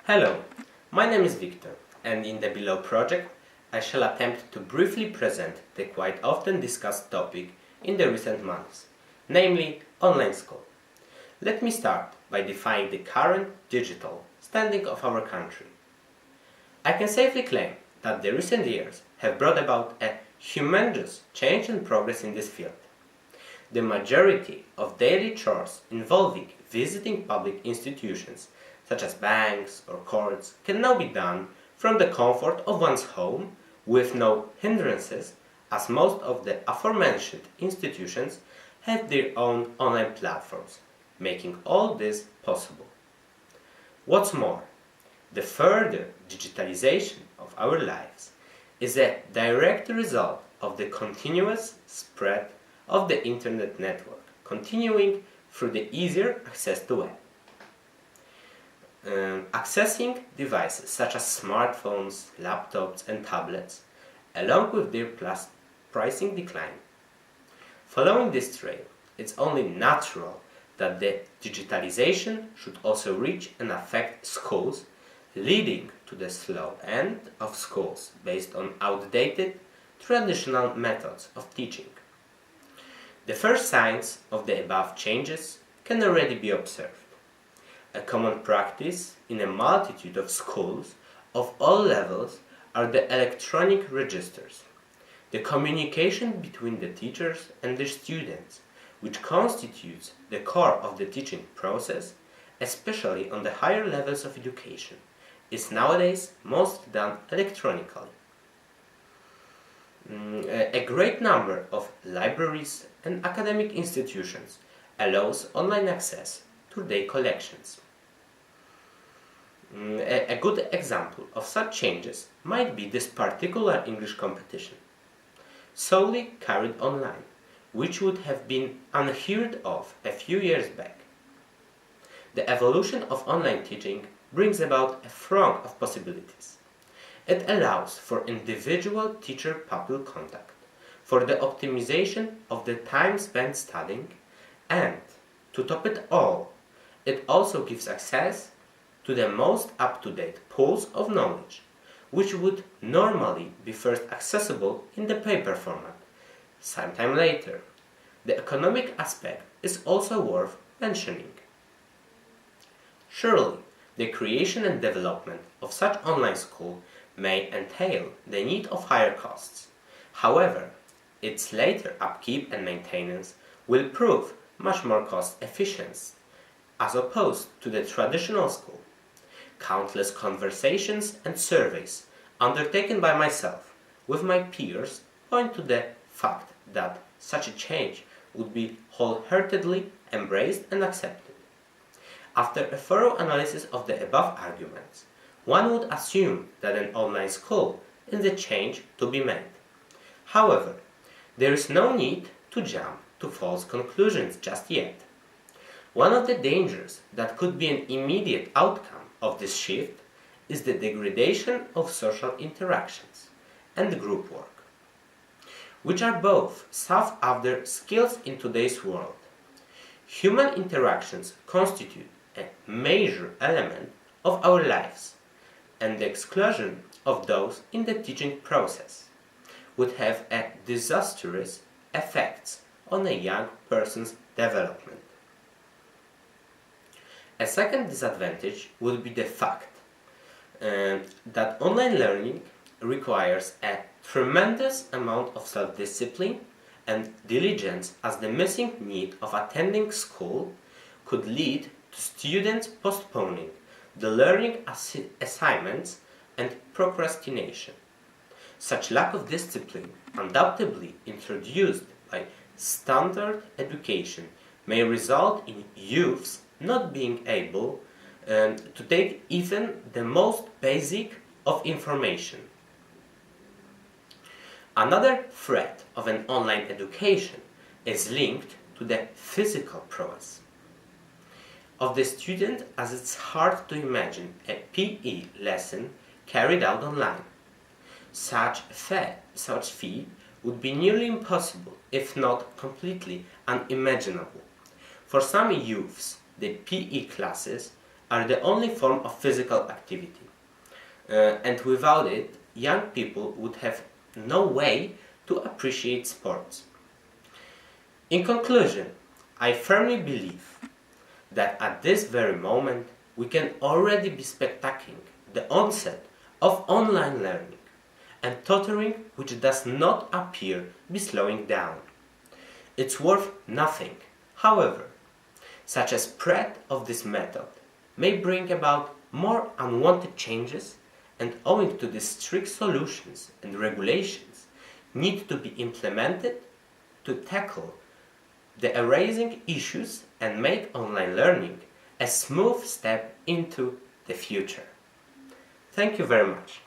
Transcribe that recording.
Hello, my name is Wiktor, and in the below project I shall attempt to briefly present the quite often discussed topic in the recent months, namely online school. Let me start by defining the current digital standing of our country. I can safely claim that the recent years have brought about a humongous change and progress in this field. The majority of daily chores involving visiting public institutions such as banks or courts can now be done from the comfort of one's home with no hindrances, as most of the aforementioned institutions have their own online platforms, making all this possible. What's more, the further digitalization of our lives is a direct result of the continuous spread of the internet network, continuing through the easier access to web. Accessing devices such as smartphones, laptops and tablets, along with their pricing decline. Following this trail, it's only natural that the digitalization should also reach and affect schools, leading to the slow end of schools based on outdated, traditional methods of teaching. The first signs of the above changes can already be observed. A common practice in a multitude of schools of all levels are the electronic registers, the communication between the teachers and their students, which constitutes the core of the teaching process, especially on the higher levels of education, is nowadays mostly done electronically. A great number of libraries and academic institutions allows online access to their collections. A good example of such changes might be this particular English competition, solely carried online, which would have been unheard of a few years back. The evolution of online teaching brings about a throng of possibilities. It allows for individual teacher-pupil contact, for the optimization of the time spent studying, and, to top it all, it also gives access to the most up-to-date pools of knowledge, which would normally be first accessible in the paper format, sometime later. The economic aspect is also worth mentioning. Surely, the creation and development of such online school may entail the need of higher costs. However, its later upkeep and maintenance will prove much more cost efficient as opposed to the traditional school. Countless conversations and surveys undertaken by myself with my peers point to the fact that such a change would be wholeheartedly embraced and accepted. After a thorough analysis of the above arguments, one would assume that an online school is the change to be made. However, there is no need to jump to false conclusions just yet. One of the dangers that could be an immediate outcome of this shift is the degradation of social interactions and group work, which are both sought-after skills in today's world. Human interactions constitute a major element of our lives, and the exclusion of those in the teaching process would have a disastrous effects on a young person's development. A second disadvantage would be the fact that online learning requires a tremendous amount of self-discipline and diligence, as the missing need of attending school could lead to students postponing the learning assignments and procrastination. Such lack of discipline, undoubtedly introduced by standard education, may result in youths not being able to take even the most basic of information. Another threat of an online education is linked to the physical prowess of the student, as it's hard to imagine a PE lesson carried out online. Such feat would be nearly impossible, if not completely unimaginable. For some youths, the PE classes are the only form of physical activity. And without it, young people would have no way to appreciate sports. In conclusion, I firmly believe that at this very moment we can already be spectating the onset of online learning and tutoring which does not appear be slowing down. It's worth nothing, however. Such a spread of this method may bring about more unwanted changes, and owing to the strict solutions and regulations need to be implemented to tackle the arising issues and make online learning a smooth step into the future. Thank you very much.